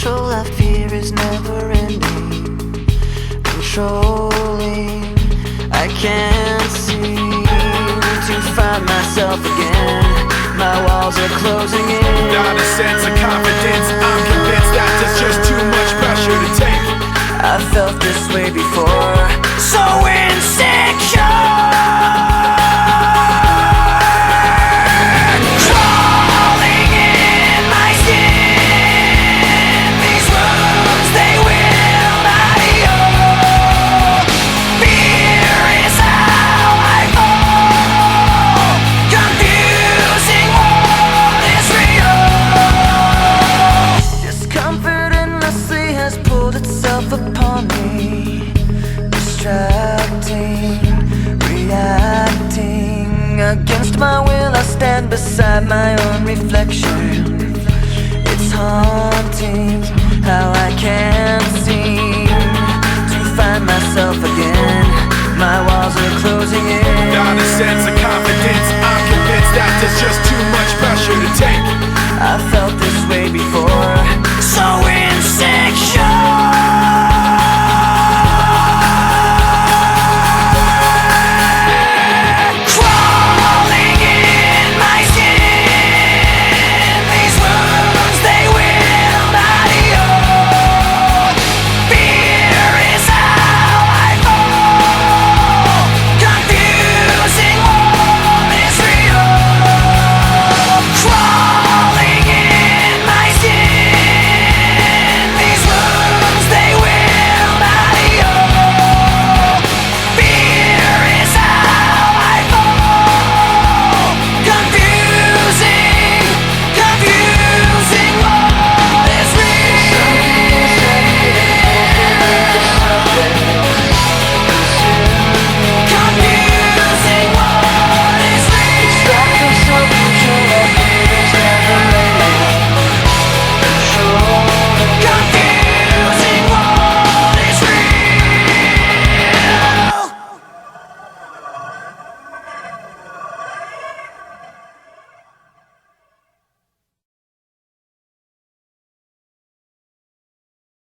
control I fear is never ending, controlling. I can't seem to find myself again. My walls are closing in. Not a sense of confidence, I'm convinced that there's just too much pressure to take. I felt this way before, so insecure. Upon me, distracting, reacting. Against my will I stand beside my own reflection. It's haunting how I can't seem to find myself again. My walls are closing in. Not a sense of confidence, I'm convinced that there's just too much pressure to take.